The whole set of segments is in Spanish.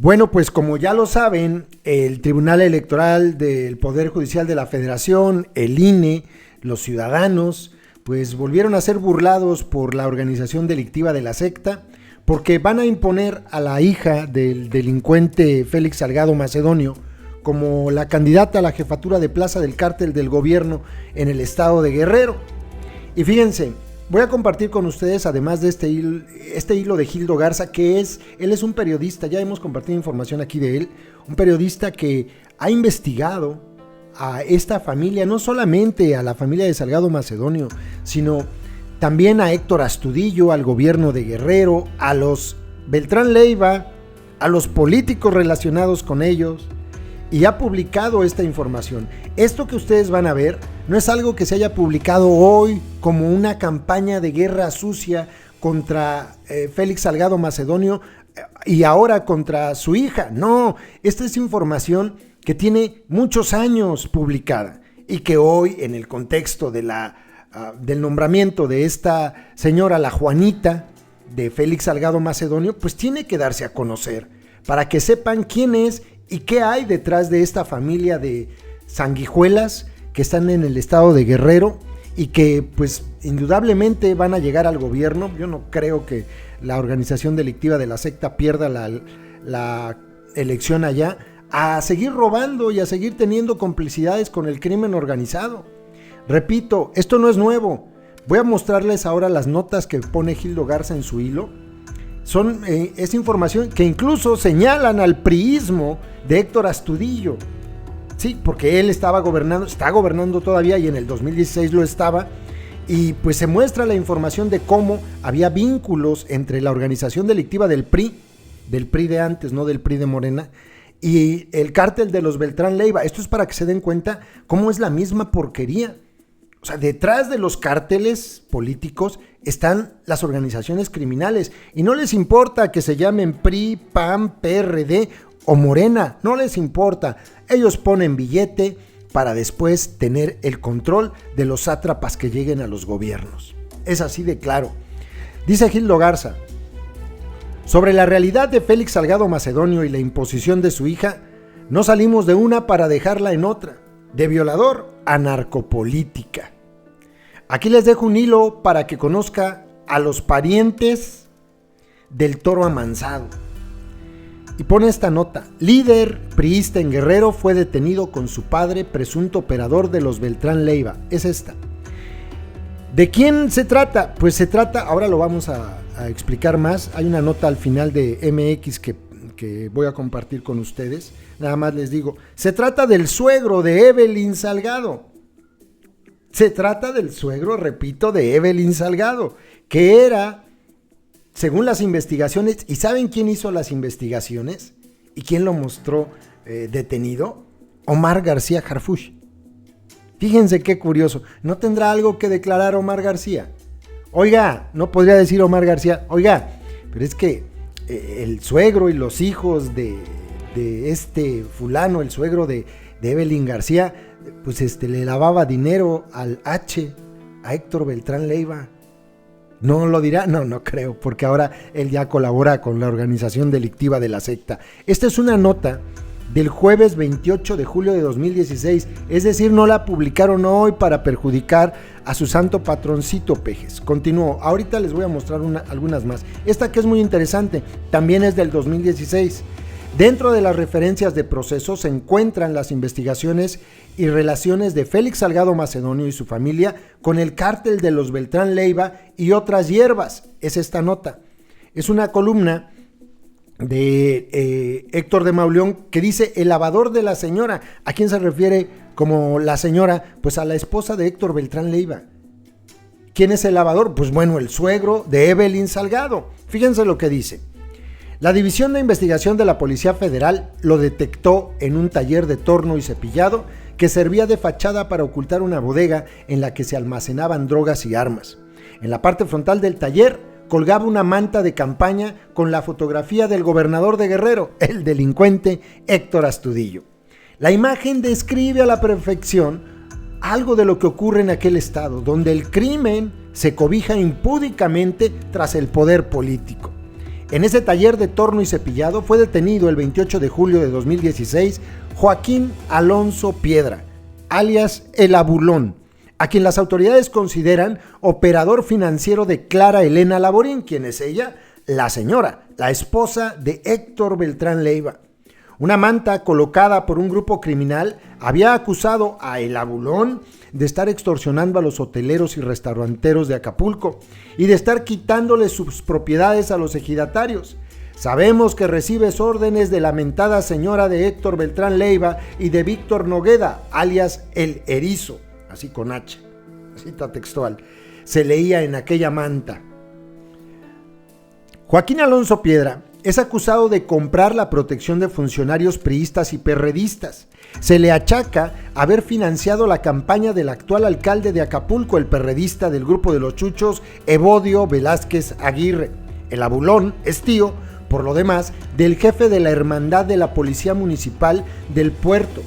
Bueno, pues como ya lo saben, el Tribunal Electoral del Poder Judicial de la Federación, el INE, los ciudadanos, pues volvieron a ser burlados por la organización delictiva de la secta, porque van a imponer a la hija del delincuente Félix Salgado Macedonio como la candidata a la jefatura de plaza del cártel del gobierno en el estado de Guerrero. Y fíjense, voy a compartir con ustedes, además de este hilo de Gildo Garza, él es un periodista, ya hemos compartido información aquí de él, un periodista que ha investigado a esta familia, no solamente a la familia de Salgado Macedonio, sino también a Héctor Astudillo, al gobierno de Guerrero, a los Beltrán Leiva, a los políticos relacionados con ellos, y ha publicado esta información. Esto que ustedes van a ver no es algo que se haya publicado hoy como una campaña de guerra sucia contra Félix Salgado Macedonio y ahora contra su hija. No, esta es información que tiene muchos años publicada y que hoy, en el contexto de del nombramiento de esta señora, la Juanita de Félix Salgado Macedonio, pues tiene que darse a conocer para que sepan quién es y qué hay detrás de esta familia de sanguijuelas que están en el estado de Guerrero y que pues indudablemente van a llegar al gobierno. Yo no creo que la organización delictiva de la secta pierda la elección allá, a seguir robando y a seguir teniendo complicidades con el crimen organizado. Repito, esto no es nuevo. Voy a mostrarles ahora las notas que pone Gildo Garza en su hilo. Es información que incluso señalan al priismo de Héctor Astudillo. Sí, porque él está gobernando todavía, y en el 2016 lo estaba, y pues se muestra la información de cómo había vínculos entre la organización delictiva del PRI de antes, no del PRI de Morena, y el cártel de los Beltrán Leiva. Esto es para que se den cuenta cómo es la misma porquería. O sea, detrás de los cárteles políticos están las organizaciones criminales y no les importa que se llamen PRI, PAN, PRD o Morena, no les importa. Ellos ponen billete para después tener el control de los sátrapas que lleguen a los gobiernos. Es así de claro. Dice Gildo Garza: sobre la realidad de Félix Salgado Macedonio y la imposición de su hija, no salimos de una para dejarla en otra, de violador a narcopolítica. Aquí les dejo un hilo para que conozca a los parientes del Toro Amansado. Y pone esta nota: líder priista en Guerrero fue detenido con su padre, presunto operador de los Beltrán Leiva. Es esta. ¿De quién se trata? Pues se trata, ahora lo vamos a explicar más. Hay una nota al final de MX que voy a compartir con ustedes. Nada más les digo, se trata del suegro de Evelyn Salgado. Se trata del suegro, repito, de Evelyn Salgado, que era, según las investigaciones, ¿y saben quién hizo las investigaciones? ¿Y quién lo mostró detenido? Omar García Harfuch. Fíjense qué curioso, ¿no tendrá algo que declarar Omar García? Oiga, no podría decir Omar García, oiga, pero es que el suegro y los hijos de este fulano, el suegro de Evelyn García, pues le lavaba dinero al H, a Héctor Beltrán Leiva. ¿No lo dirá? No creo, porque ahora él ya colabora con la organización delictiva de la secta. Esta es una nota del jueves 28 de julio de 2016, es decir, no la publicaron hoy para perjudicar a su santo patroncito, pejes. Continúo, ahorita les voy a mostrar algunas más. Esta, que es muy interesante, también es del 2016. Dentro de las referencias de proceso se encuentran las investigaciones y relaciones de Félix Salgado Macedonio y su familia con el cártel de los Beltrán Leiva y otras hierbas. Es esta nota. Es una columna de Héctor de Mauleón que dice: el lavador de la señora. ¿A quién se refiere como la señora? Pues a la esposa de Héctor Beltrán Leiva. ¿Quién es el lavador? Pues bueno, el suegro de Evelyn Salgado. Fíjense lo que dice. La División de Investigación de la Policía Federal lo detectó en un taller de torno y cepillado que servía de fachada para ocultar una bodega en la que se almacenaban drogas y armas. En la parte frontal del taller colgaba una manta de campaña con la fotografía del gobernador de Guerrero, el delincuente Héctor Astudillo. La imagen describe a la perfección algo de lo que ocurre en aquel estado, donde el crimen se cobija impúdicamente tras el poder político. En ese taller de torno y cepillado fue detenido el 28 de julio de 2016 Joaquín Alonso Piedra, alias El Abulón, a quien las autoridades consideran operador financiero de Clara Elena Laborín, quien es ella, la señora, la esposa de Héctor Beltrán Leiva. Una manta colocada por un grupo criminal había acusado a El Abulón de estar extorsionando a los hoteleros y restauranteros de Acapulco y de estar quitándoles sus propiedades a los ejidatarios. Sabemos que recibes órdenes de la mentada señora de Héctor Beltrán Leiva y de Víctor Nogueda, alias El Erizo, así con H, cita textual, se leía en aquella manta. Joaquín Alonso Piedra es acusado de comprar la protección de funcionarios priistas y perredistas. Se le achaca haber financiado la campaña del actual alcalde de Acapulco, el perredista del grupo de los Chuchos, Evodio Velázquez Aguirre. El Abulón es tío, por lo demás, del jefe de la Hermandad de la Policía Municipal del Puerto,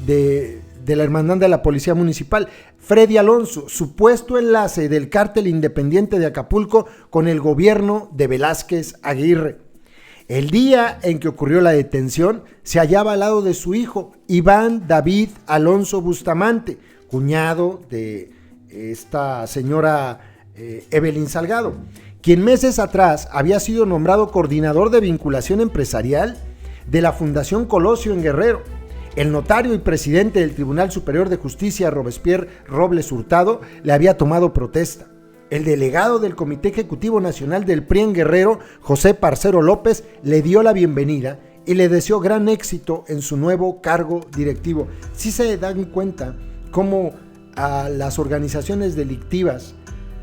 de la Hermandad de la Policía Municipal, Freddy Alonso, supuesto enlace del cártel independiente de Acapulco con el gobierno de Velázquez Aguirre. El día en que ocurrió la detención, se hallaba al lado de su hijo, Iván David Alonso Bustamante, cuñado de esta señora Evelyn Salgado, quien meses atrás había sido nombrado coordinador de vinculación empresarial de la Fundación Colosio en Guerrero. El notario y presidente del Tribunal Superior de Justicia, Robespierre Robles Hurtado, le había tomado protesta. El delegado del Comité Ejecutivo Nacional del PRI en Guerrero, José Parcero López, le dio la bienvenida y le deseó gran éxito en su nuevo cargo directivo. Sí se dan cuenta cómo a las organizaciones delictivas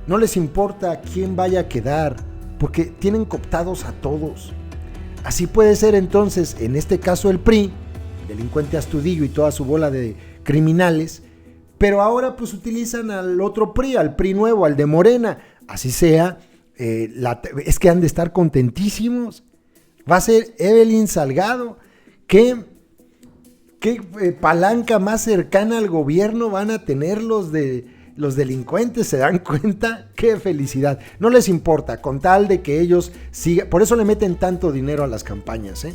no les importa quién vaya a quedar, porque tienen cooptados a todos. Así puede ser entonces, en este caso el PRI, delincuente Astudillo y toda su bola de criminales, pero ahora pues utilizan al otro PRI, al PRI nuevo, al de Morena. Así sea, es que han de estar contentísimos. Va a ser Evelyn Salgado. ¿Qué palanca más cercana al gobierno van a tener los delincuentes? ¿Se dan cuenta? ¡Qué felicidad! No les importa, con tal de que ellos sigan. Por eso le meten tanto dinero a las campañas, ¿eh?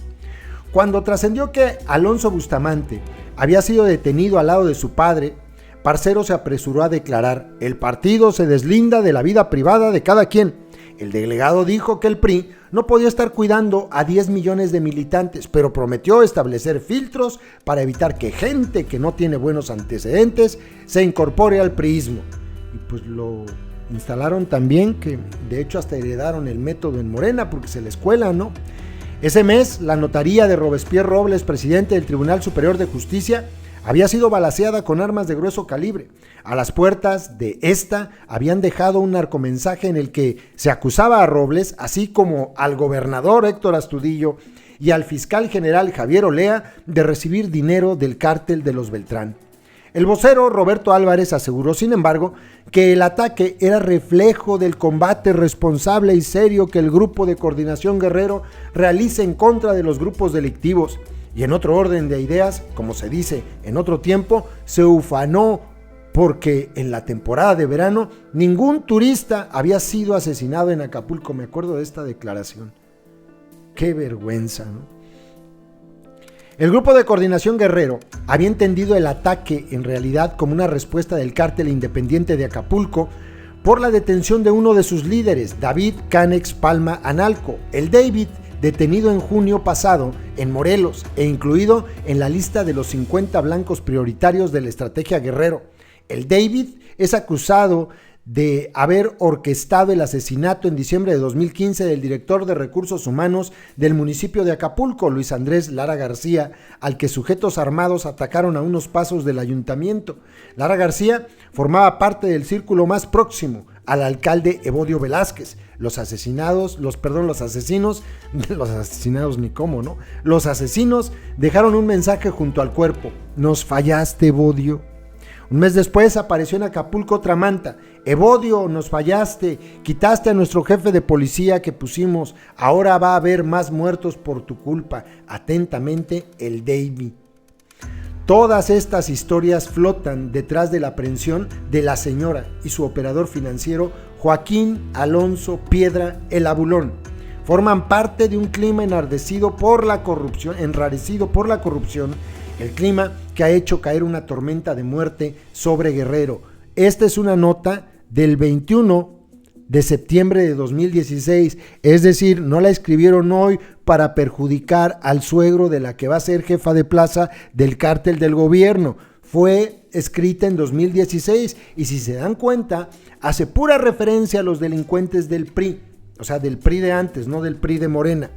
Cuando trascendió que Alonso Bustamante había sido detenido al lado de su padre, Parcero se apresuró a declarar: el partido se deslinda de la vida privada de cada quien. El delegado dijo que el PRI no podía estar cuidando a 10 millones de militantes, pero prometió establecer filtros para evitar que gente que no tiene buenos antecedentes se incorpore al priismo. Y pues lo instalaron también, que de hecho hasta heredaron el método en Morena porque se les cuela, ¿no? Ese mes, la notaría de Robespierre Robles, presidente del Tribunal Superior de Justicia, había sido balaceada con armas de grueso calibre. A las puertas de esta habían dejado un narcomensaje en el que se acusaba a Robles, así como al gobernador Héctor Astudillo y al fiscal general Javier Olea, de recibir dinero del cártel de los Beltrán. El vocero Roberto Álvarez aseguró, sin embargo, que el ataque era reflejo del combate responsable y serio que el Grupo de Coordinación Guerrero realiza en contra de los grupos delictivos. Y en otro orden de ideas, como se dice en otro tiempo, se ufanó porque en la temporada de verano ningún turista había sido asesinado en Acapulco. Me acuerdo de esta declaración. ¡Qué vergüenza!, ¿no? El Grupo de Coordinación Guerrero había entendido el ataque en realidad como una respuesta del cártel independiente de Acapulco por la detención de uno de sus líderes, David Canex Palma Analco, el David, detenido en junio pasado en Morelos e incluido en la lista de los 50 blancos prioritarios de la estrategia Guerrero. El David es acusado de haber orquestado el asesinato en diciembre de 2015 del director de Recursos Humanos del municipio de Acapulco, Luis Andrés Lara García, al que sujetos armados atacaron a unos pasos del ayuntamiento. Lara García formaba parte del círculo más próximo al alcalde Evodio Velázquez. Los asesinos dejaron un mensaje junto al cuerpo: nos fallaste, Evodio. Un mes después apareció en Acapulco otra manta: Evodio, nos fallaste, quitaste a nuestro jefe de policía que pusimos, ahora va a haber más muertos por tu culpa. Atentamente, el David. Todas estas historias flotan detrás de la aprehensión de la señora y su operador financiero Joaquín Alonso Piedra, el Abulón. forman parte de un clima enrarecido por la corrupción, el clima que ha hecho caer una tormenta de muerte sobre Guerrero. Esta es una nota del 21 de septiembre de 2016, es decir, no la escribieron hoy para perjudicar al suegro de la que va a ser jefa de plaza del cártel del gobierno. Fue escrita en 2016 y si se dan cuenta, hace pura referencia a los delincuentes del PRI, o sea, del PRI de antes, no del PRI de Morena.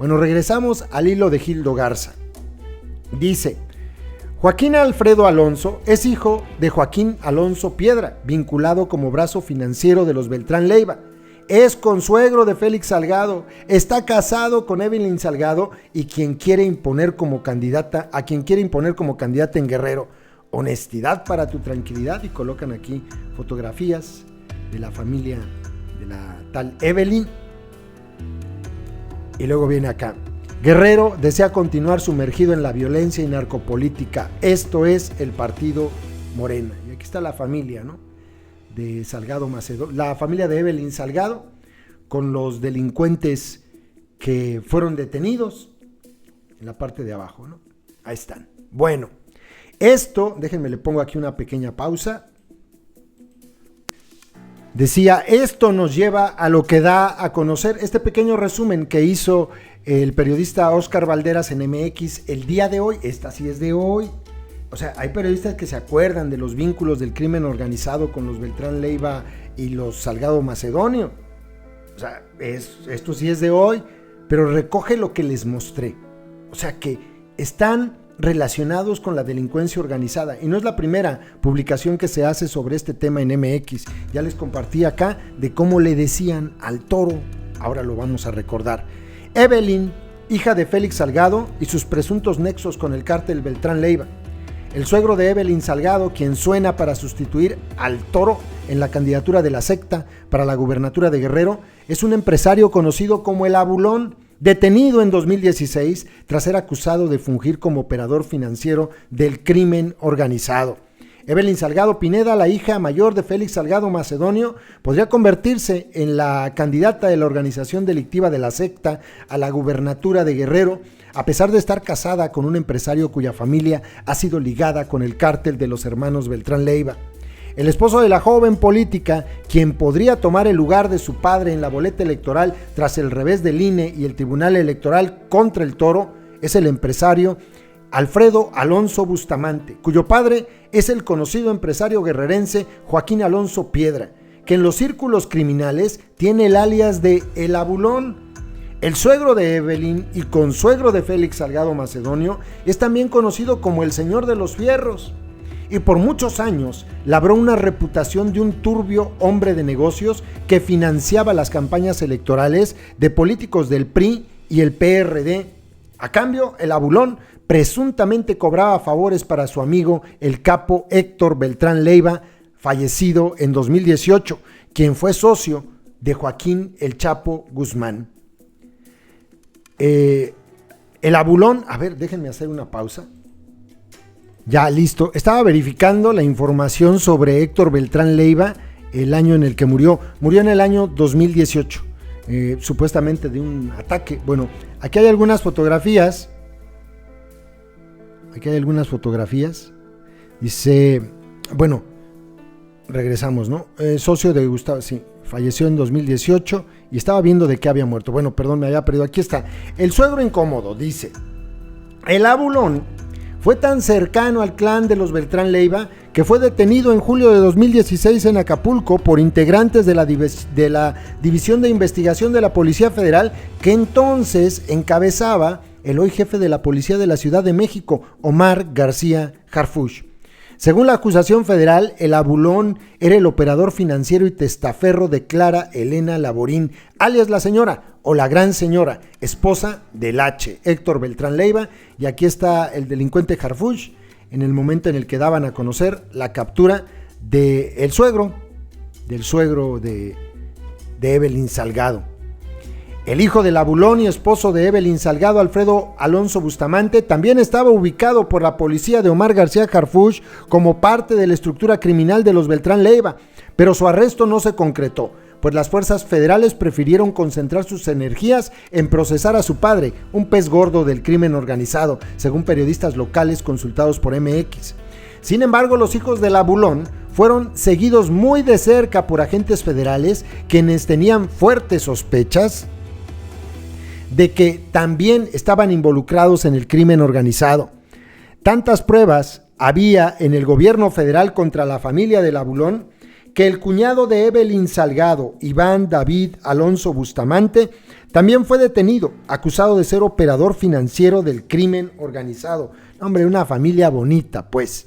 Bueno, regresamos al hilo de Gildo Garza. Dice: Joaquín Alfredo Alonso es hijo de Joaquín Alonso Piedra, vinculado como brazo financiero de los Beltrán Leiva. Es consuegro de Félix Salgado, está casado con Evelyn Salgado y a quien quiere imponer como candidata en Guerrero. Honestidad para tu tranquilidad, y colocan aquí fotografías de la familia de la tal Evelyn. Y luego viene acá: Guerrero desea continuar sumergido en la violencia y narcopolítica. Esto es el partido Morena. Y aquí está la familia, ¿no?, de Salgado Macedonio, la familia de Evelyn Salgado, con los delincuentes que fueron detenidos en la parte de abajo, ¿no? Ahí están. Bueno, esto, déjenme, le pongo aquí una pequeña pausa. Decía, esto nos lleva a lo que da a conocer este pequeño resumen que hizo el periodista Óscar Valderas en MX el día de hoy. Esta sí es de hoy. O sea, hay periodistas que se acuerdan de los vínculos del crimen organizado con los Beltrán Leiva y los Salgado Macedonio. O sea, esto sí es de hoy, pero recoge lo que les mostré. O sea, que están relacionados con la delincuencia organizada. Y no es la primera publicación que se hace sobre este tema en MX. Ya les compartí acá de cómo le decían al toro. Ahora lo vamos a recordar. Evelyn, hija de Félix Salgado y sus presuntos nexos con el cártel Beltrán Leiva. El suegro de Evelyn Salgado, quien suena para sustituir al toro en la candidatura de la secta para la gubernatura de Guerrero, es un empresario conocido como el Abulón, detenido en 2016 tras ser acusado de fungir como operador financiero del crimen organizado. Evelyn Salgado Pineda, la hija mayor de Félix Salgado Macedonio, podría convertirse en la candidata de la organización delictiva de la secta a la gubernatura de Guerrero, a pesar de estar casada con un empresario cuya familia ha sido ligada con el cártel de los hermanos Beltrán Leiva. El esposo de la joven política, quien podría tomar el lugar de su padre en la boleta electoral tras el revés del INE y el Tribunal Electoral contra el toro, es el empresario Alfredo Alonso Bustamante, cuyo padre es el conocido empresario guerrerense Joaquín Alonso Piedra, que en los círculos criminales tiene el alias de El Abulón. El suegro de Evelyn y consuegro de Félix Salgado Macedonio es también conocido como el Señor de los Fierros, y por muchos años labró una reputación de un turbio hombre de negocios que financiaba las campañas electorales de políticos del PRI y el PRD. A cambio, el Abulón presuntamente cobraba favores para su amigo el capo Héctor Beltrán Leiva, fallecido en 2018, quien fue socio de Joaquín El Chapo Guzmán. El Abulón, a ver, déjenme hacer una pausa. Ya, listo. Estaba verificando la información sobre Héctor Beltrán Leiva, el año en el que murió. Murió en el año 2018, supuestamente de un ataque. Bueno, aquí hay algunas fotografías. Dice, bueno, regresamos, ¿no? Socio de Gustavo, sí, falleció en 2018 y estaba viendo de qué había muerto. Bueno, perdón, me había perdido. Aquí está. El suegro incómodo, dice: el Abulón fue tan cercano al clan de los Beltrán Leiva que fue detenido en julio de 2016 en Acapulco por integrantes de la División de Investigación de la Policía Federal, que entonces encabezaba el hoy jefe de la Policía de la Ciudad de México, Omar García Harfuch. Según la acusación federal, el Abulón era el operador financiero y testaferro de Clara Elena Laborín, alias la señora o la gran señora, esposa del H, Héctor Beltrán Leiva, y aquí está el delincuente Harfuch en el momento en el que daban a conocer la captura del suegro de Evelyn Salgado. El hijo del Abulón y esposo de Evelyn Salgado, Alfredo Alonso Bustamante, también estaba ubicado por la policía de Omar García Harfuch como parte de la estructura criminal de los Beltrán Leiva, pero su arresto no se concretó. pues las fuerzas federales prefirieron concentrar sus energías en procesar a su padre, un pez gordo del crimen organizado, según periodistas locales consultados por MX. Sin embargo, los hijos del Abulón fueron seguidos muy de cerca por agentes federales, quienes tenían fuertes sospechas de que también estaban involucrados en el crimen organizado. Tantas pruebas había en el gobierno federal contra la familia del Abulón que el cuñado de Evelyn Salgado, Iván David Alonso Bustamante, también fue detenido, acusado de ser operador financiero del crimen organizado. Hombre, una familia bonita, pues.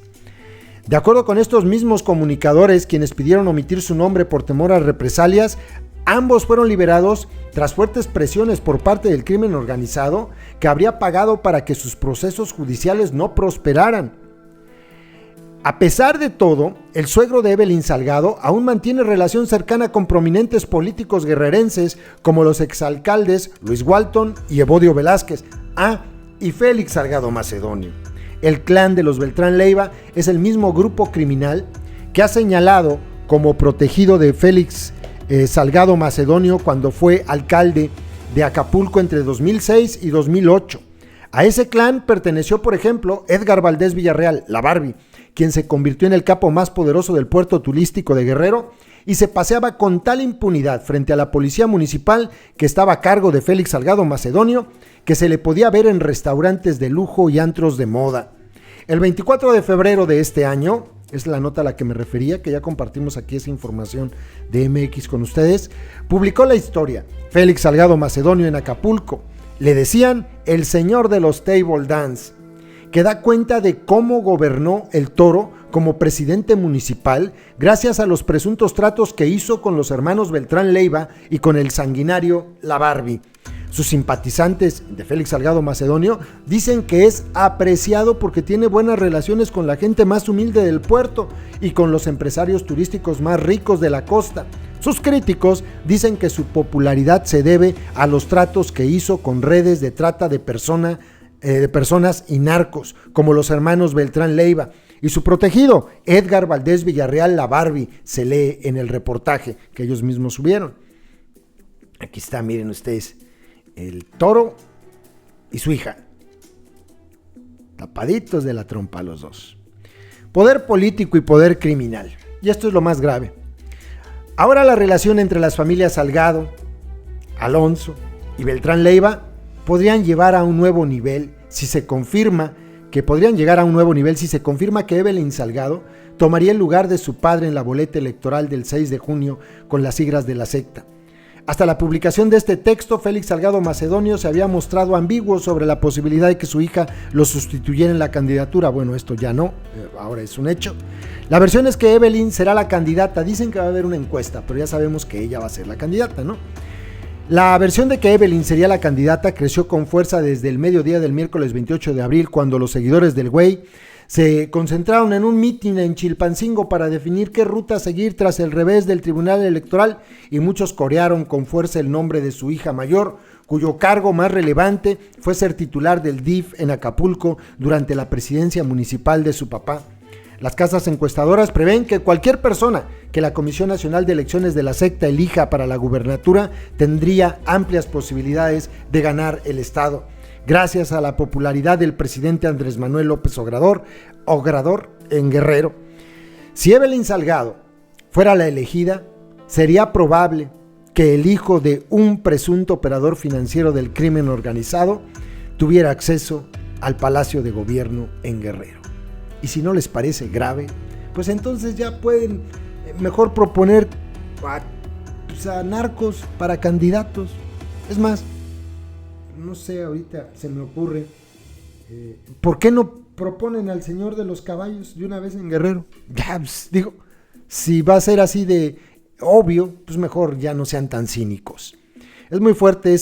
De acuerdo con estos mismos comunicadores, quienes pidieron omitir su nombre por temor a represalias, ambos fueron liberados tras fuertes presiones por parte del crimen organizado, que habría pagado para que sus procesos judiciales no prosperaran. A pesar de todo, el suegro de Evelyn Salgado aún mantiene relación cercana con prominentes políticos guerrerenses como los exalcaldes Luis Walton y Evodio Velázquez, y Félix Salgado Macedonio. El clan de los Beltrán Leiva es el mismo grupo criminal que ha señalado como protegido de Félix Salgado Macedonio cuando fue alcalde de Acapulco entre 2006 y 2008. A ese clan perteneció, por ejemplo, Edgar Valdés Villarreal, la Barbie, quien se convirtió en el capo más poderoso del puerto turístico de Guerrero y se paseaba con tal impunidad frente a la policía municipal que estaba a cargo de Félix Salgado Macedonio, que se le podía ver en restaurantes de lujo y antros de moda. El 24 de febrero de este año, es la nota a la que me refería, que ya compartimos aquí esa información de MX con ustedes, publicó la historia Félix Salgado Macedonio en Acapulco. Le decían el señor de los table dance, que da cuenta de cómo gobernó el Toro como presidente municipal gracias a los presuntos tratos que hizo con los hermanos Beltrán Leiva y con el sanguinario La Barbie. Sus simpatizantes de Félix Salgado Macedonio dicen que es apreciado porque tiene buenas relaciones con la gente más humilde del puerto y con los empresarios turísticos más ricos de la costa. Sus críticos dicen que su popularidad se debe a los tratos que hizo con redes de trata de personas y narcos, como los hermanos Beltrán Leiva, y su protegido, Edgar Valdés Villarreal, la Barbie, se lee en el reportaje que ellos mismos subieron. Aquí está, miren ustedes, el Toro y su hija, tapaditos de la trompa los dos. Poder político y poder criminal, y esto es lo más grave. Ahora la relación entre las familias Salgado, Alonso y Beltrán Leiva podrían llevar a un nuevo nivel si se confirma que Evelyn Salgado tomaría el lugar de su padre en la boleta electoral del 6 de junio con las siglas de la secta. Hasta la publicación de este texto, Félix Salgado Macedonio se había mostrado ambiguo sobre la posibilidad de que su hija lo sustituyera en la candidatura. Bueno, esto ya no, ahora es un hecho. La versión es que Evelyn será la candidata. Dicen que va a haber una encuesta, pero ya sabemos que ella va a ser la candidata, ¿no? La versión de que Evelyn sería la candidata creció con fuerza desde el mediodía del miércoles 28 de abril, cuando los seguidores del güey se concentraron en un mitin en Chilpancingo para definir qué ruta seguir tras el revés del Tribunal Electoral, y muchos corearon con fuerza el nombre de su hija mayor, cuyo cargo más relevante fue ser titular del DIF en Acapulco durante la presidencia municipal de su papá. Las casas encuestadoras prevén que cualquier persona que la Comisión Nacional de Elecciones de la secta elija para la gubernatura tendría amplias posibilidades de ganar el estado, gracias a la popularidad del presidente Andrés Manuel López Obrador en Guerrero. Si Evelyn Salgado fuera la elegida, sería probable que el hijo de un presunto operador financiero del crimen organizado tuviera acceso al Palacio de Gobierno en Guerrero. Y si no les parece grave, pues entonces ya pueden mejor proponer a narcos para candidatos. Es más, no sé, ahorita se me ocurre, ¿por qué no proponen al señor de los caballos de una vez en Guerrero? Ya, pues, digo, si va a ser así de obvio, pues mejor ya no sean tan cínicos. Es muy fuerte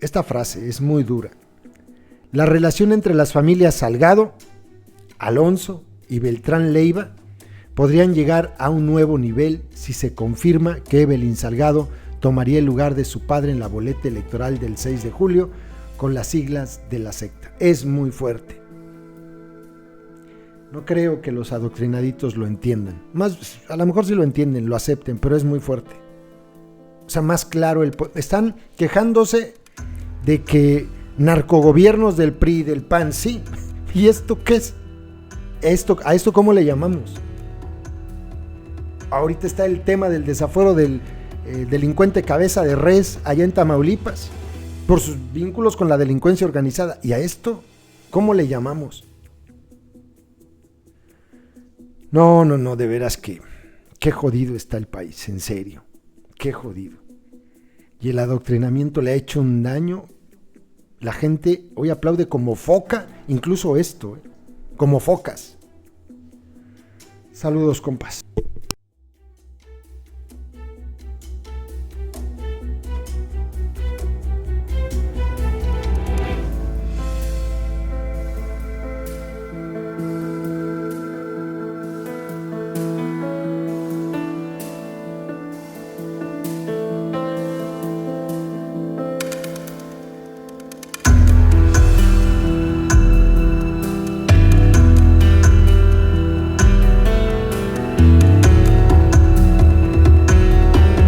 esta frase, es muy dura. La relación entre las familias Salgado, Alonso y Beltrán Leiva podrían llegar a un nuevo nivel si se confirma que Evelyn Salgado tomaría el lugar de su padre en la boleta electoral del 6 de julio con las siglas de la secta. Es muy fuerte. No creo que los adoctrinaditos lo entiendan. Más, a lo mejor sí lo entienden, lo acepten, pero es muy fuerte. O sea, más claro, están quejándose de que narcogobiernos del PRI, del PAN, sí. ¿Y esto qué es? ¿A esto cómo le llamamos? Ahorita está el tema del desafuero del delincuente Cabeza de Res allá en Tamaulipas, por sus vínculos con la delincuencia organizada. ¿Y a esto cómo le llamamos? No, de veras que qué jodido está el país, en serio, qué jodido. Y el adoctrinamiento le ha hecho un daño. La gente hoy aplaude como foca, incluso esto, como focas. Saludos, compas.